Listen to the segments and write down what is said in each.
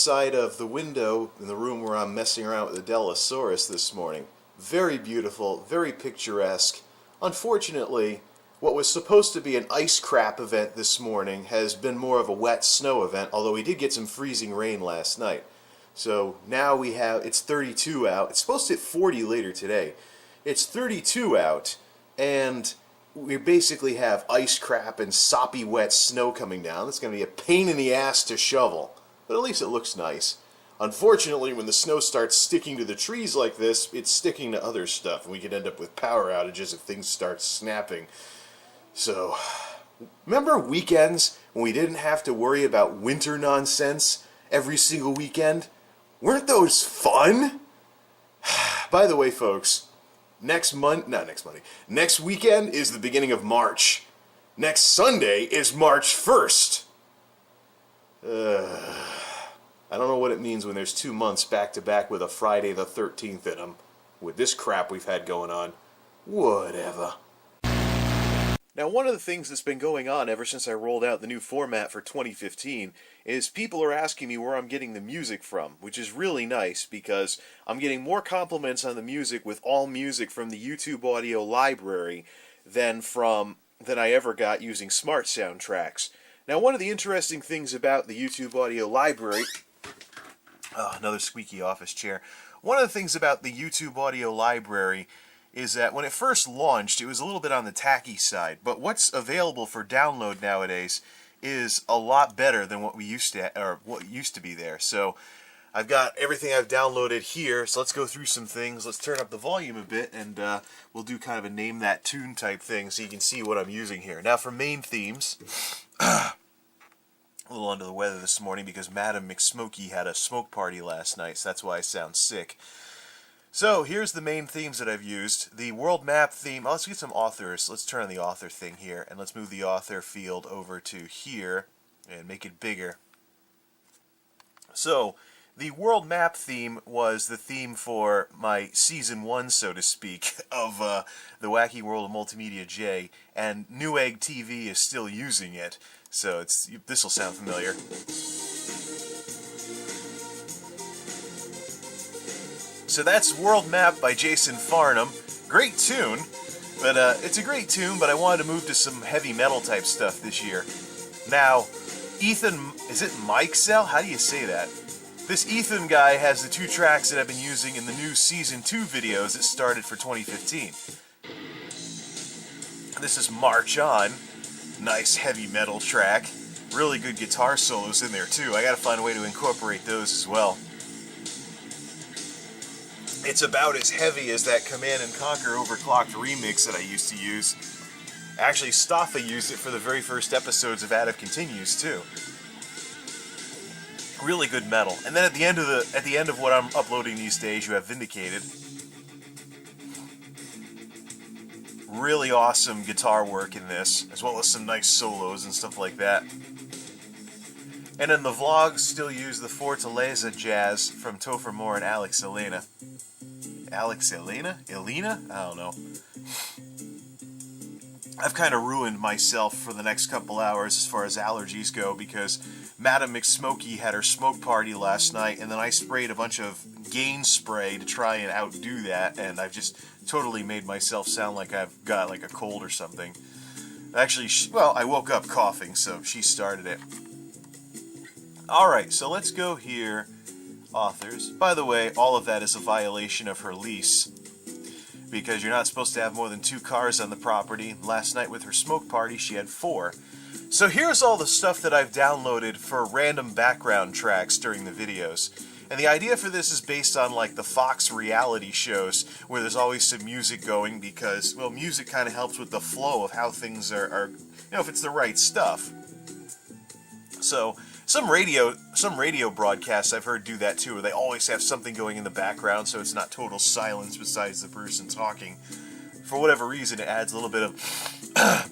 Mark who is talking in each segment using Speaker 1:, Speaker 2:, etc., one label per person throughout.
Speaker 1: outside of the window in the room where I'm messing around with the Delosaurus this morning. Very beautiful, very picturesque. Unfortunately, what was supposed to be an ice crap event this morning has been more of a wet snow event, although we did get some freezing rain last night. So now it's 32 out. It's supposed to hit 40 later today. It's 32 out, and we basically have ice crap and soppy wet snow coming down. It's going to be a pain in the ass to shovel, but at least it looks nice. Unfortunately, when the snow starts sticking to the trees like this, it's sticking to other stuff, and we could end up with power outages if things start snapping. So, remember weekends when we didn't have to worry about winter nonsense every single weekend? Weren't those fun? By the way, folks, next weekend is the beginning of March. Next Sunday is March 1st. I don't know what it means when there's 2 months back-to-back with a Friday the 13th in them. With this crap we've had going on. Whatever. Now, one of the things that's been going on ever since I rolled out the new format for 2015 is people are asking me where I'm getting the music from, which is really nice because I'm getting more compliments on the music with all music from the YouTube audio library than I ever got using SmartSound tracks. Now, one of the interesting things about the YouTube audio library... Oh, another squeaky office chair. One of the things about the YouTube audio library is that when it first launched, it was a little bit on the tacky side, but what's available for download nowadays is a lot better than what used to be there. So I've got everything I've downloaded here, so let's go through some things. Let's turn up the volume a bit, and we'll do kind of a name that tune type thing so you can see what I'm using here. Now for main themes, a little under the weather this morning because Madam McSmokey had a smoke party last night, so that's why I sound sick. So, here's the main themes that I've used. The world map theme, let's get some authors. Let's turn on the author thing here, and let's move the author field over to here, and make it bigger. So, the world map theme was the theme for my Season 1, so to speak, of the Wacky World of MultimediaJay, and Newegg TV is still using it, so this will sound familiar. So that's World Map by Jason Farnham. Great tune, but it's a great tune, but I wanted to move to some heavy metal type stuff this year. Now, Ethan, is it Mikesell? How do you say that? This Ethan guy has the 2 tracks that I've been using in the new Season 2 videos that started for 2015. This is March On. Nice heavy metal track. Really good guitar solos in there too. I gotta find a way to incorporate those as well. It's about as heavy as that Command & Conquer Overclocked remix that I used to use. Actually, Staffa used it for the very first episodes of Addict Continues too. Really good metal. And then at the end of what I'm uploading these days, you have Vindicated. Really awesome guitar work in this, as well as some nice solos and stuff like that. And then the vlogs still use the Fortaleza jazz from Topher Moore and Alex Elena. Elena? I don't know. I've kind of ruined myself for the next couple hours as far as allergies go because Madam McSmokey had her smoke party last night, and then I sprayed a bunch of Gain spray to try and outdo that, and I've just totally made myself sound like I've got like a cold or something. Actually, I woke up coughing, so she started it. Alright, so let's go here. Authors. By the way, all of that is a violation of her lease because you're not supposed to have more than 2 cars on the property. Last night with her smoke party, she had 4. So here's all the stuff that I've downloaded for random background tracks during the videos. And the idea for this is based on like the Fox reality shows where there's always some music going because, well, music kind of helps with the flow of how things are, if it's the right stuff. So some radio broadcasts I've heard do that too, where they always have something going in the background so it's not total silence besides the person talking. For whatever reason, it adds a little bit of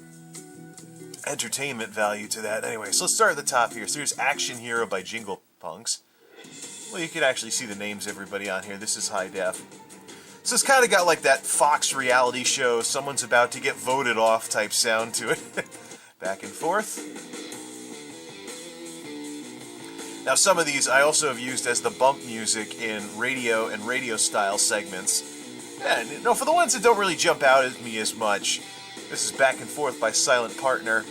Speaker 1: entertainment value to that. Anyway, so let's start at the top here. So there's Action Hero by Jingle Punks. Well, you can actually see the names of everybody on here. This is high def. So it's kind of got like that Fox reality show, someone's about to get voted off type sound to it. Back and forth. Now, some of these I also have used as the bump music in radio and radio-style segments. And, for the ones that don't really jump out at me as much, this is Back and Forth by Silent Partner.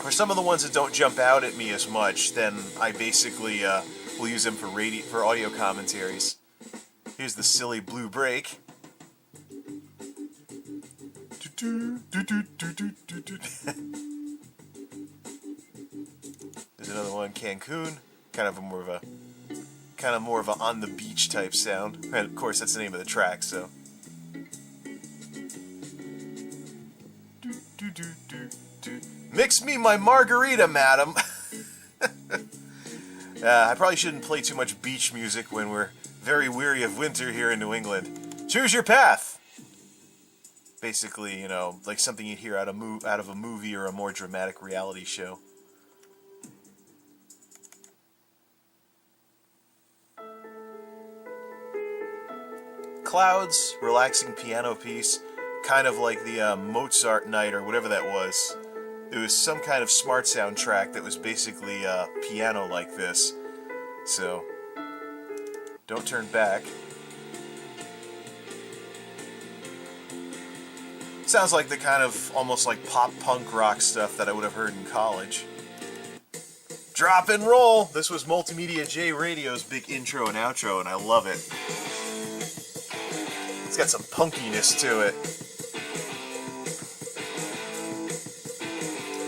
Speaker 1: For some of the ones that don't jump out at me as much, then I basically will use them for audio commentaries. Here's the silly Blue Break. There's another one, Cancun, kind of more of a on the beach type sound. And of course, that's the name of the track. So. Mix me my margarita, madam. I probably shouldn't play too much beach music when we're very weary of winter here in New England. Choose your path. Basically, like something you'd hear out of a movie or a more dramatic reality show. Clouds, relaxing piano piece, kind of like the Mozart night or whatever that was. It was some kind of SmartSound track that was basically piano like this. So, don't turn back. Sounds like the kind of almost like pop punk rock stuff that I would have heard in college. Drop and roll! This was MultimediaJay Radio's big intro and outro, and I love it. It's got some punkiness to it.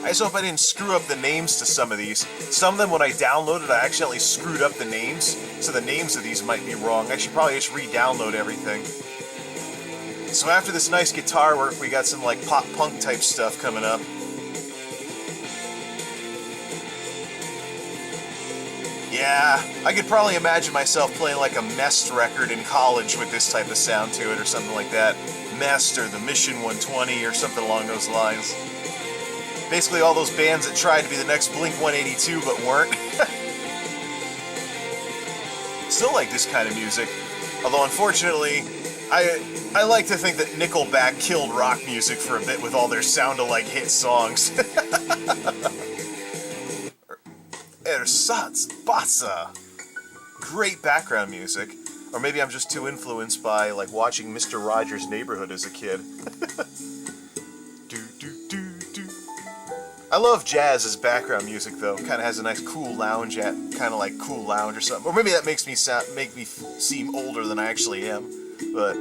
Speaker 1: I just hope I didn't screw up the names to some of these. Some of them, when I downloaded, I accidentally screwed up the names, so the names of these might be wrong. I should probably just re-download everything. So after this nice guitar work, we got some like pop punk type stuff coming up. Yeah, I could probably imagine myself playing like a Mest record in college with this type of sound to it or something like that. Mest or the Mission 120 or something along those lines. Basically all those bands that tried to be the next Blink-182 but weren't. Still like this kind of music. Although unfortunately, I like to think that Nickelback killed rock music for a bit with all their sound-alike hit songs. Ersatz Bassa. Great background music. Or maybe I'm just too influenced by like watching Mr. Rogers' Neighborhood as a kid. I love jazz as background music though. Kind of has a nice cool lounge kind of like Cool Lounge or something. Or maybe that makes me seem older than I actually am. But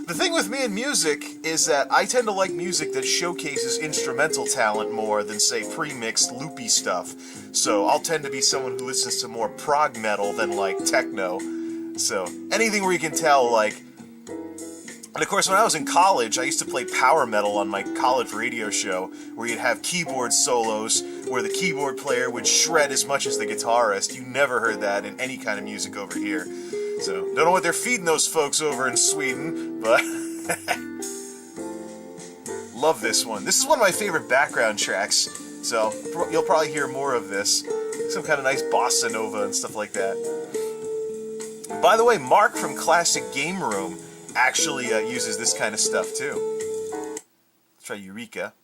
Speaker 1: the thing with me and music is that I tend to like music that showcases instrumental talent more than, say, pre-mixed loopy stuff. So I'll tend to be someone who listens to more prog metal than, like, techno. So anything where you can tell, like... And of course, when I was in college, I used to play power metal on my college radio show, where you'd have keyboard solos, where the keyboard player would shred as much as the guitarist. You never heard that in any kind of music over here. So, don't know what they're feeding those folks over in Sweden, but love this one. This is one of my favorite background tracks, so you'll probably hear more of this. Some kind of nice bossa nova and stuff like that. By the way, Mark from Classic Game Room actually uses this kind of stuff too. Let's try Eureka.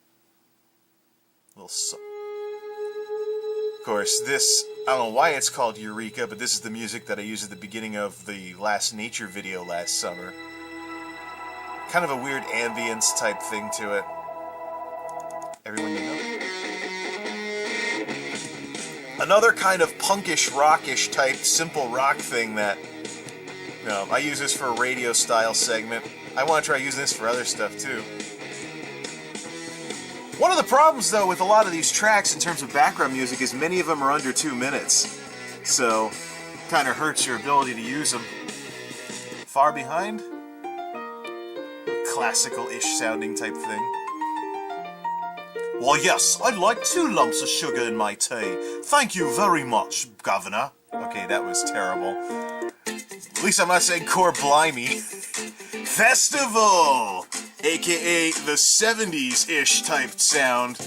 Speaker 1: Of course, this, I don't know why it's called Eureka, but this is the music that I used at the beginning of the last nature video last summer. Kind of a weird ambience type thing to it. Everyone you know? Another kind of punkish, rockish type simple rock thing that, I use this for a radio style segment. I want to try using this for other stuff too. One of the problems, though, with a lot of these tracks in terms of background music is many of them are under 2 minutes. So, kind of hurts your ability to use them. Far Behind? Classical-ish sounding type thing. Why, yes, I'd like 2 lumps of sugar in my tea. Thank you very much, Governor. Okay, that was terrible. At least I'm not saying Core Blimey. Festival! AKA the 70s-ish type sound.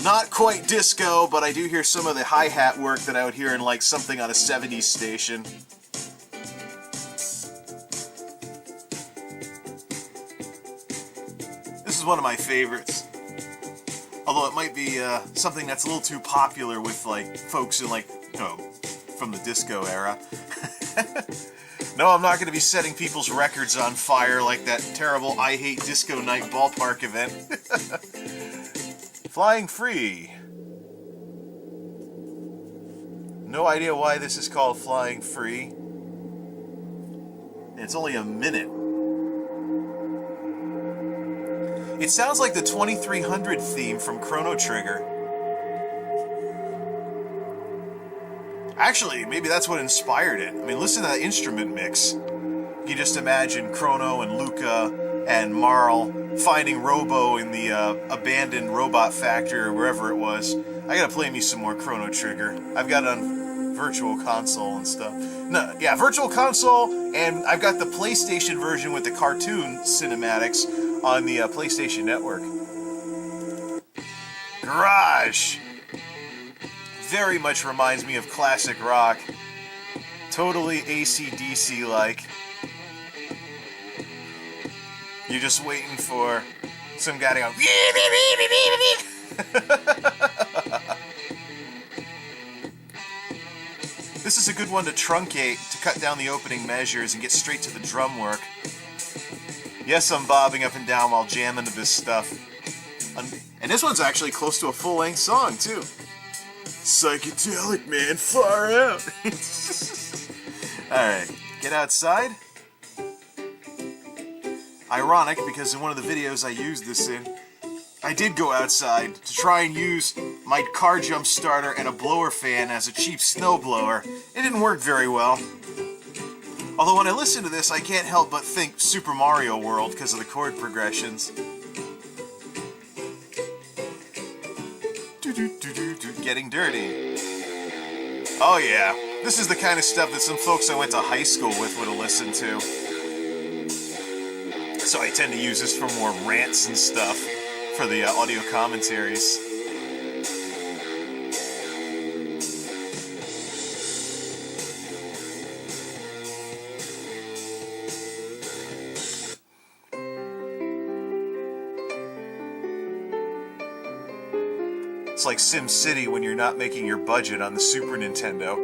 Speaker 1: Not quite disco, but I do hear some of the hi-hat work that I would hear in like something on a 70s station. This is one of my favorites. Although it might be something that's a little too popular with like folks in like, from the disco era. No, I'm not going to be setting people's records on fire like that terrible I Hate Disco Night ballpark event. Flying Free. No idea why this is called Flying Free. It's only a minute. It sounds like the 2300 theme from Chrono Trigger. Actually, maybe that's what inspired it. I mean, listen to that instrument mix. You just imagine Chrono and Luca and Marl finding Robo in the abandoned robot factory or wherever it was. I gotta play me some more Chrono Trigger. I've got it on Virtual Console and stuff. No, yeah, Virtual Console, and I've got the PlayStation version with the cartoon cinematics on the PlayStation Network. Garage! Very much reminds me of classic rock. Totally AC/DC-like. You're just waiting for some guy to go... This is a good one to truncate, to cut down the opening measures and get straight to the drum work. Yes, I'm bobbing up and down while jamming to this stuff. And this one's actually close to a full-length song, too. Psychedelic, man, far out. Alright, get outside. Ironic, because in one of the videos I used this in, I did go outside to try and use my car jump starter and a blower fan as a cheap snow blower. It didn't work very well. Although when I listen to this, I can't help but think Super Mario World because of the chord progressions. Getting dirty. Oh yeah, this is the kind of stuff that some folks I went to high school with would have listened to. So I tend to use this for more rants and stuff for the audio commentaries. It's like SimCity when you're not making your budget on the Super Nintendo.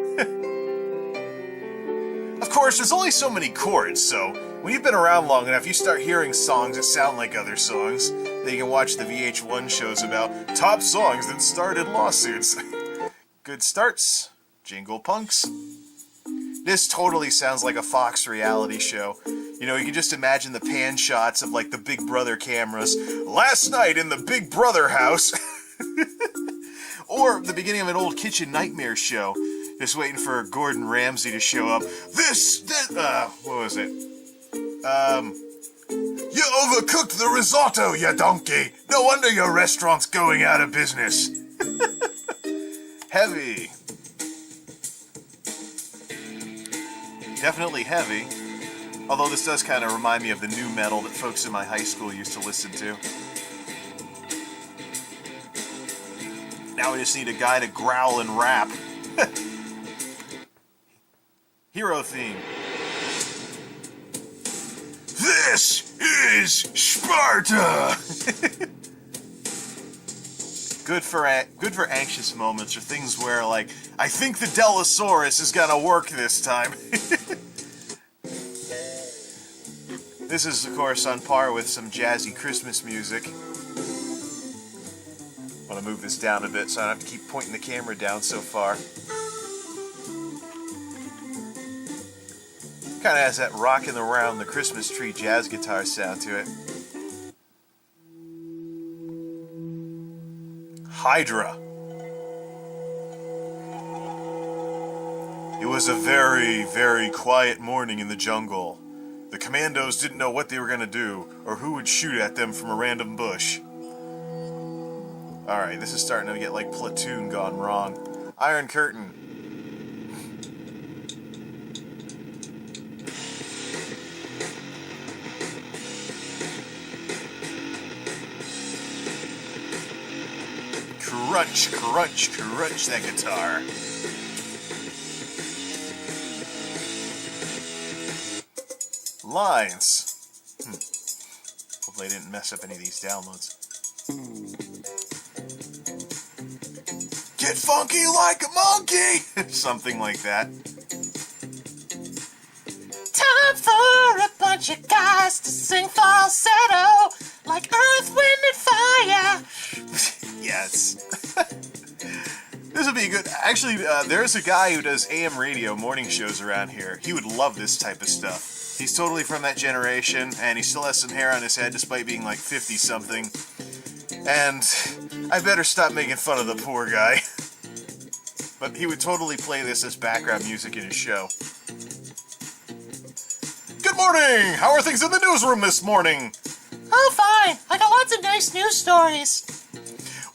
Speaker 1: Of course, there's only so many chords, so when you've been around long enough, you start hearing songs that sound like other songs. Then you can watch the VH1 shows about top songs that started lawsuits. Good starts. Jingle punks. This totally sounds like a Fox reality show. You know, you can just imagine the pan shots of, like, the Big Brother cameras. Last night in the Big Brother house. Or the beginning of an old Kitchen Nightmare show. Just waiting for Gordon Ramsay to show up. What was it? You overcooked the risotto, you donkey! No wonder your restaurant's going out of business. Heavy. Definitely heavy. Although this does kind of remind me of the new metal that folks in my high school used to listen to. Now we just need a guy to growl and rap. Hero theme. This is Sparta! Good for anxious moments, or things where, like, I think the Delosaurus is gonna work this time. This is, of course, on par with some jazzy Christmas music. I want to move this down a bit so I don't have to keep pointing the camera down so far. Kind of has that rockin' around the Christmas tree jazz guitar sound to it. Hydra. It was a very, very quiet morning in the jungle. The commandos didn't know what they were going to do, or who would shoot at them from a random bush. Alright, this is starting to get like Platoon gone wrong. Iron Curtain. Crunch, crunch, crunch that guitar. Lines. Hopefully I didn't mess up any of these downloads. Get funky like a monkey! Something like that.
Speaker 2: Time for a bunch of guys to sing falsetto like Earth, Wind, and Fire.
Speaker 1: Yes. This would be good. Actually, there's a guy who does AM radio morning shows around here. He would love this type of stuff. He's totally from that generation, and he still has some hair on his head despite being like 50-something. And I better stop making fun of the poor guy. But he would totally play this as background music in his show. Good morning! How are things in the newsroom this morning?
Speaker 2: Oh, fine. I got lots of nice news stories.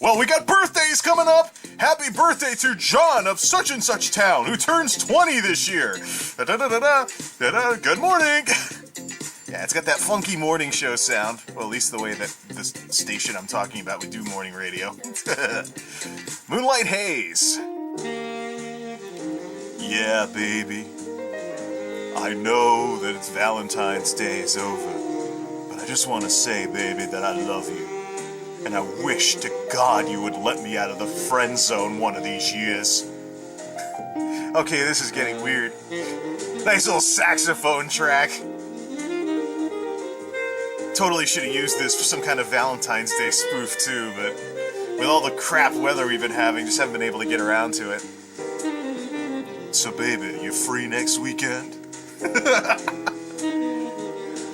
Speaker 1: Well, we got birthdays coming up. Happy birthday to John of such and such town, who turns 20 this year. Da-da-da-da-da, da-da, good morning. Yeah, it's got that funky morning show sound. Well, at least the way that this station I'm talking about would do morning radio. Moonlight Haze. Yeah, baby. I know that it's Valentine's Day is over, but I just want to say, baby, that I love you. And I wish to God you would let me out of the friend zone one of these years. Okay, this is getting weird. Nice little saxophone track. Totally should have used this for some kind of Valentine's Day spoof too, but with all the crap weather we've been having, just haven't been able to get around to it. So baby, you free next weekend?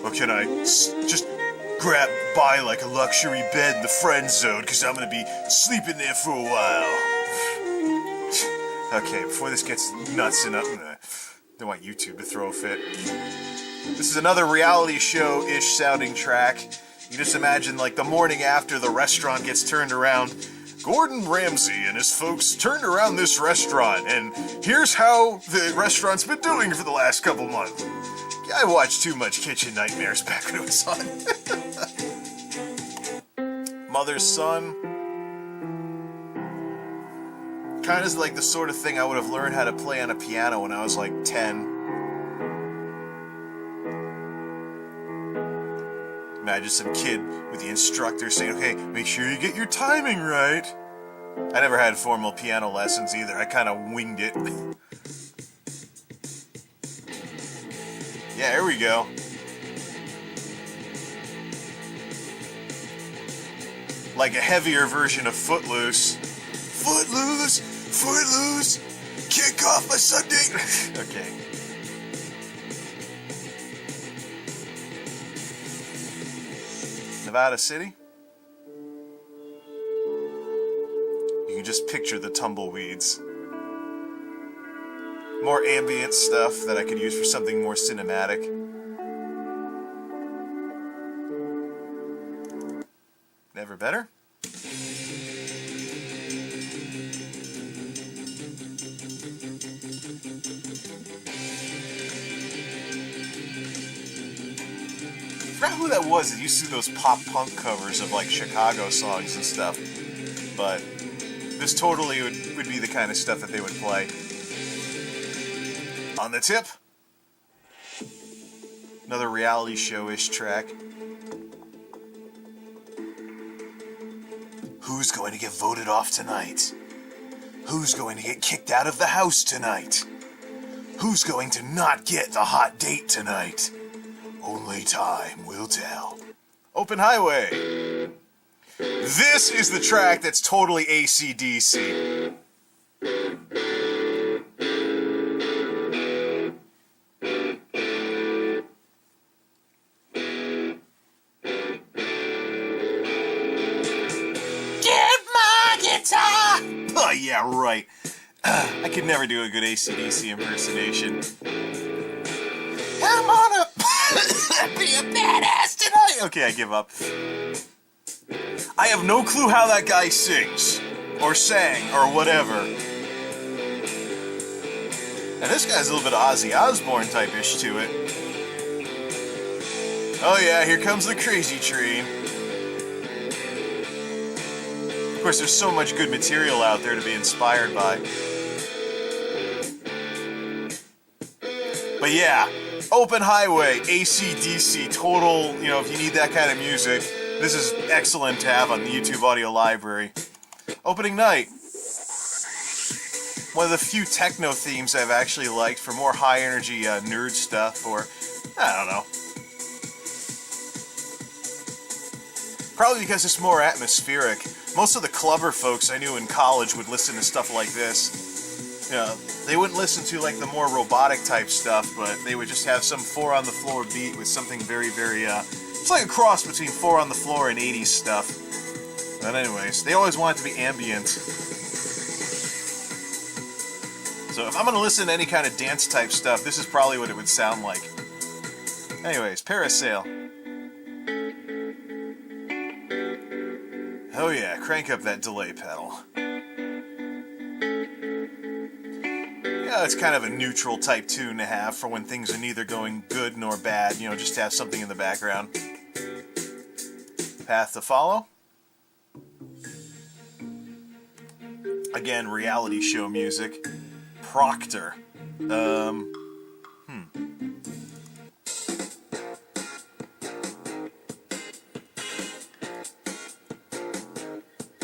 Speaker 1: Or can I just buy like a luxury bed in the friend zone, because I'm going to be sleeping there for a while. Okay, before this gets nuts and up, don't want YouTube to throw a fit. This is another reality show-ish sounding track. You just imagine like the morning after the restaurant gets turned around. Gordon Ramsay and his folks turned around this restaurant, and here's how the restaurant's been doing for the last couple months. I watched too much Kitchen Nightmares back when it was on. Mother's Son. Kind of like the sort of thing I would have learned how to play on a piano when I was like 10. Imagine some kid with the instructor saying, okay, make sure you get your timing right. I never had formal piano lessons either. I kind of winged it. Yeah, here we go. Like a heavier version of Footloose. Footloose! Footloose! Kick off my Sunday! Okay. Nevada City? You can just picture the tumbleweeds. More ambient stuff that I could use for something more cinematic. Never better? I forgot who that was that used to do those pop punk covers of like Chicago songs and stuff. But this totally would be the kind of stuff that they would play. On the tip, another reality show-ish track. Who's going to get voted off tonight? Who's going to get kicked out of the house tonight? Who's going to not get the hot date tonight? Only time will tell. Open Highway. This is the track that's totally AC/DC. Oh, yeah, right. I could never do a good AC/DC impersonation. I'm gonna be a badass tonight! Okay, I give up. I have no clue how that guy sings, or sang, or whatever. And this guy's a little bit of Ozzy Osbourne type-ish to it. Oh yeah, here comes the crazy train. Of course, there's so much good material out there to be inspired by. But yeah, Open Highway, AC/DC, total, you know, if you need that kind of music, this is excellent to have on the YouTube audio library. Opening night. one of the few techno themes I've actually liked for more high-energy nerd stuff, or, I don't know. Probably because it's more atmospheric. Most of the clubber folks I knew in college would listen to stuff like this. You know, they wouldn't listen to like the more robotic type stuff, but they would just have some 4 on the floor beat with something very, very, it's like a cross between 4 on the floor and 80s stuff. But anyways, they always want it to be ambient. So if I'm going to listen to any kind of dance type stuff, this is probably what it would sound like. Anyways, Parasail. Oh yeah, crank up that delay pedal. Yeah, it's kind of a neutral type tune to have for when things are neither going good nor bad, you know, just to have something in the background. Path to Follow. Again, reality show music. Proctor.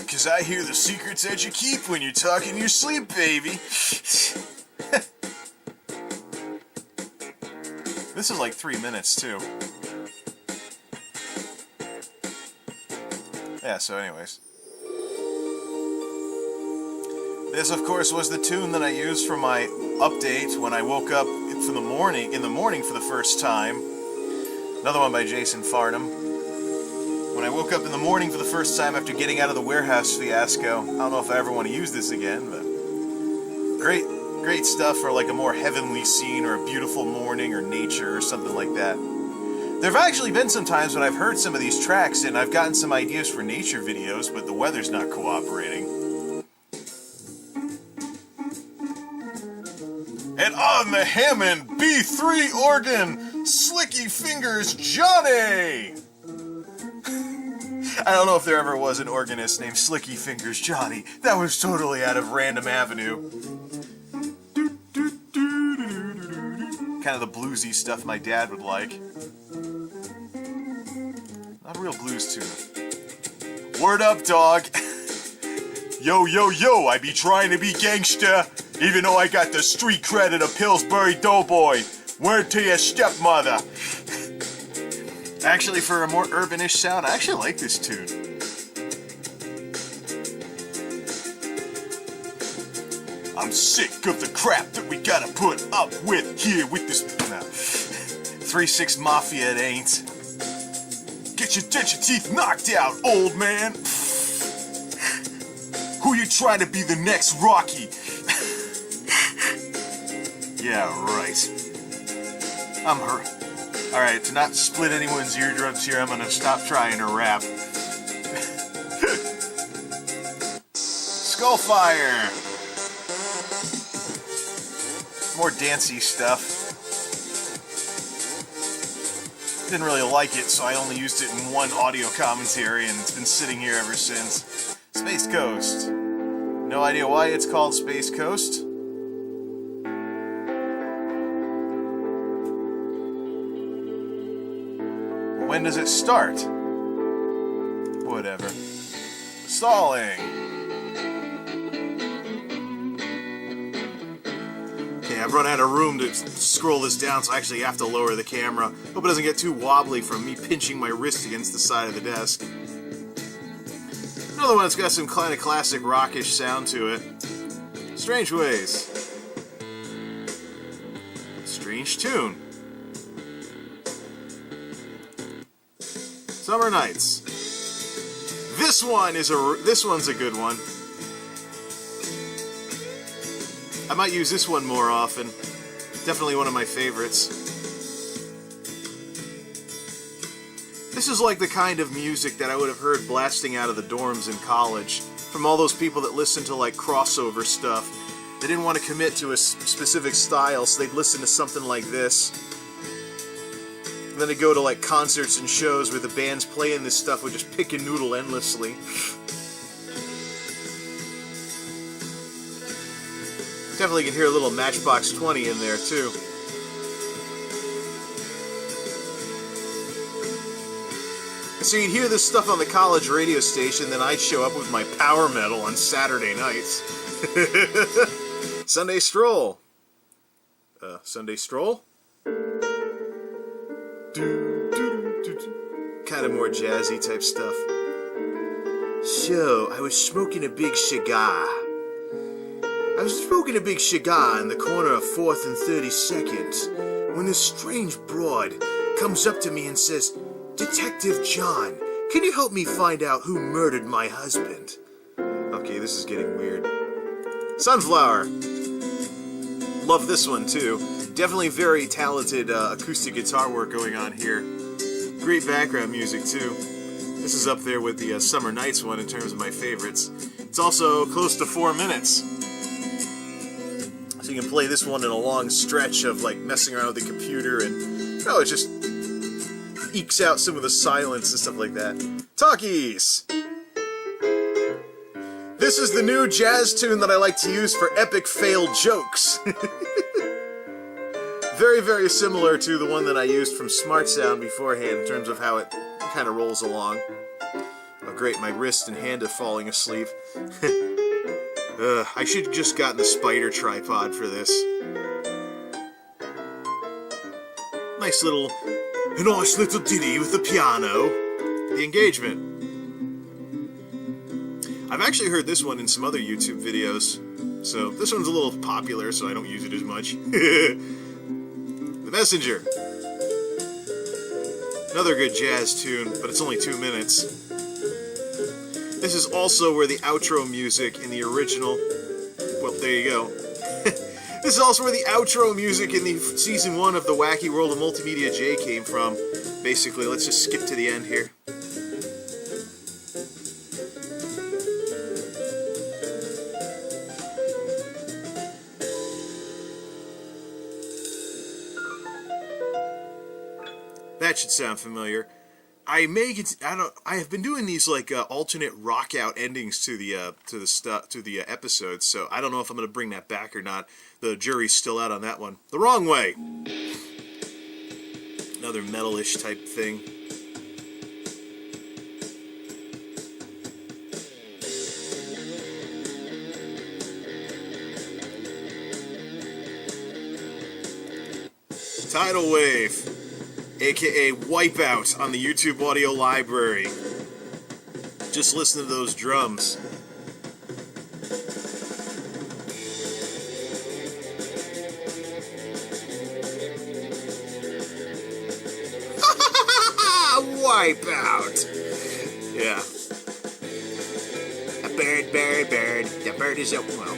Speaker 1: Cause I hear the secrets that you keep when you're talking in your sleep, baby. This is like 3 minutes, too. Yeah, so anyways. This, of course, was the tune that I used for my update when I woke up in the morning for the first time. Another one by Jason Farnham. When I woke up in the morning for the first time after getting out of the warehouse fiasco. I don't know if I ever want to use this again, but great stuff for like a more heavenly scene or a beautiful morning or nature or something like that. There have actually been some times when I've heard some of these tracks and I've gotten some ideas for nature videos, but the weather's not cooperating. And on the Hammond B3 organ, Slicky Fingers Johnny! I don't know if there ever was an organist named Slicky Fingers Johnny. That was totally out of Random Avenue. Kind of the bluesy stuff my dad would like. Not a real blues tune. Word up, dog. Yo, yo, yo, I be trying to be gangsta, even though I got the street credit of Pillsbury Doughboy. Word to your stepmother. Actually, for a more urbanish sound, I actually like this tune. I'm sick of the crap that we gotta put up with here with this... No. 3-6 Mafia, it ain't. Get your teeth knocked out, old man. Who you trying to be the next Rocky? Yeah, right. I'm hurt. Alright, to not split anyone's eardrums here, I'm gonna stop trying to rap. Skullfire! More dancey stuff. Didn't really like it, so I only used it in one audio commentary, and it's been sitting here ever since. Space Coast. No idea why it's called Space Coast. When does it start? Whatever. Stalling. Okay, I've run out of room to scroll this down, so I actually have to lower the camera. Hope it doesn't get too wobbly from me pinching my wrist against the side of the desk. Another one that's got some kind of classic rockish sound to it. Strange Ways. Strange tune. Summer Nights. This one's a good one. I might use this one more often. Definitely one of my favorites. This is like the kind of music that I would have heard blasting out of the dorms in college from all those people that listen to like crossover stuff. They didn't want to commit to a specific style, so they'd listen to something like this. And then they go to like concerts and shows where the bands playing this stuff would just pick and noodle endlessly. Definitely can hear a little Matchbox 20 in there too. So you'd hear this stuff on the college radio station, then I'd show up with my power metal on Saturday nights. Sunday Stroll. Sunday Stroll? Kind of more jazzy type stuff. So, I was smoking a big cigar. I was smoking a big cigar in the corner of 4th and 32nd when this strange broad comes up to me and says, "Detective John, can you help me find out who murdered my husband?" Okay, this is getting weird. Sunflower. Love this one too. Definitely very talented acoustic guitar work going on here. Great background music too. This is up there with the Summer Nights one in terms of my favorites. It's also close to 4 minutes. So you can play this one in a long stretch of like messing around with the computer and it just ekes out some of the silence and stuff like that. Talkies! This is the new jazz tune that I like to use for epic failed jokes. Very, very similar to the one that I used from SmartSound beforehand in terms of how it kind of rolls along. Oh great, my wrist and hand are falling asleep. I should have just gotten the spider tripod for this. Nice little ditty with the piano. The Engagement. I've actually heard this one in some other YouTube videos, so this one's a little popular, so I don't use it as much. The Messenger. Another good jazz tune, but it's only 2 minutes. This is also where the outro music in the original... Well, there you go. This is also where the outro music in the Season 1 of the Wacky World of MultimediaJay came from. Basically, let's just skip to the end here. That should sound familiar. I have been doing these like alternate rock out endings to the episodes, so I don't know if I'm going to bring that back or not. The jury's still out on that one. The Wrong Way. Another metal-ish type thing. Tidal Wave. AKA Wipeout on the YouTube audio library. Just listen to those drums. Wipeout! Yeah. A bird, bird, bird. The bird is a... well...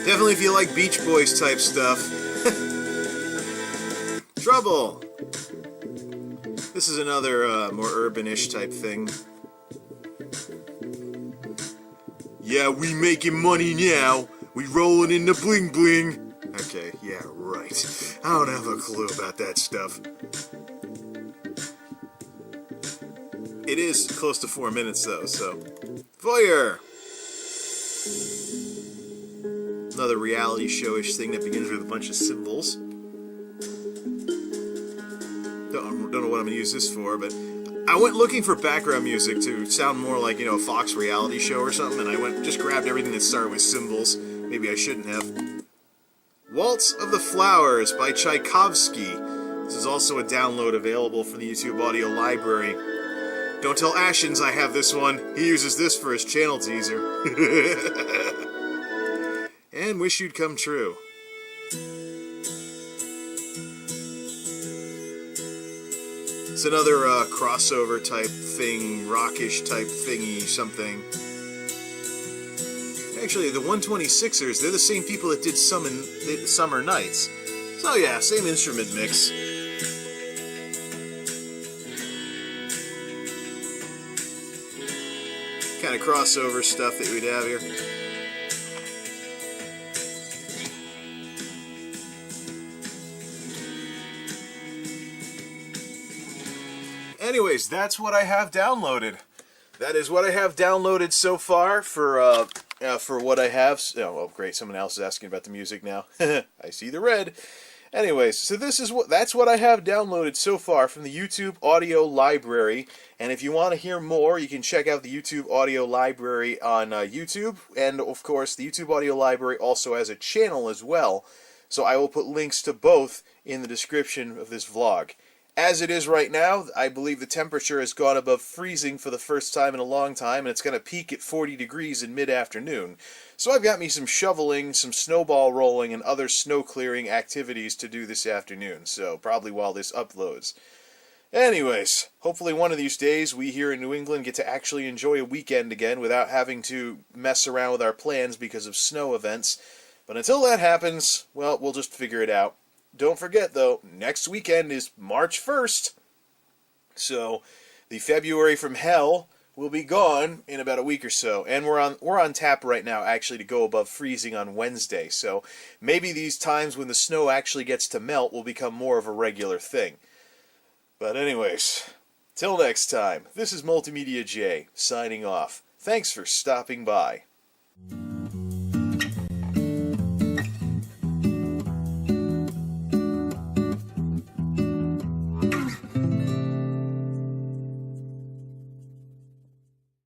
Speaker 1: Definitely if you like Beach Boys type stuff. Trouble! This is another more urban-ish type thing. Yeah, we making money now. We rolling in the bling bling. Okay, yeah, right. I don't have a clue about that stuff. It is close to 4 minutes though, so... Voyeur! Another reality show-ish thing that begins with a bunch of symbols. Don't know what I'm going to use this for, but I went looking for background music to sound more like, you know, a Fox reality show or something, and I just grabbed everything that started with symbols. Maybe I shouldn't have. Waltz of the Flowers by Tchaikovsky. This is also a download available from the YouTube audio library. Don't tell Ashens I have this one. He uses this for his channel teaser. And Wish You'd Come True. It's another crossover type thing, rockish type thingy, something. Actually, the 126ers, they're the same people that did Summer Nights. So yeah, same instrument mix. Kind of crossover stuff that we'd have here. Anyways, that's what I have downloaded. That is what I have downloaded so far for what I have. Oh, well, great. Someone else is asking about the music now. I see the red. Anyways, so that's what I have downloaded so far from the YouTube audio library. And if you want to hear more, you can check out the YouTube audio library on YouTube. And of course, the YouTube audio library also has a channel as well. So I will put links to both in the description of this vlog. As it is right now, I believe the temperature has gone above freezing for the first time in a long time, and it's going to peak at 40 degrees in mid-afternoon. So I've got me some shoveling, some snowball rolling, and other snow clearing activities to do this afternoon, so probably while this uploads. Anyways, hopefully one of these days we here in New England get to actually enjoy a weekend again without having to mess around with our plans because of snow events. But until that happens, well, we'll just figure it out. Don't forget, though, next weekend is March 1st, so the February from hell will be gone in about a week or so, and we're on tap right now, actually, to go above freezing on Wednesday, so maybe these times when the snow actually gets to melt will become more of a regular thing. But anyways, till next time, this is MultimediaJay, signing off. Thanks for stopping by.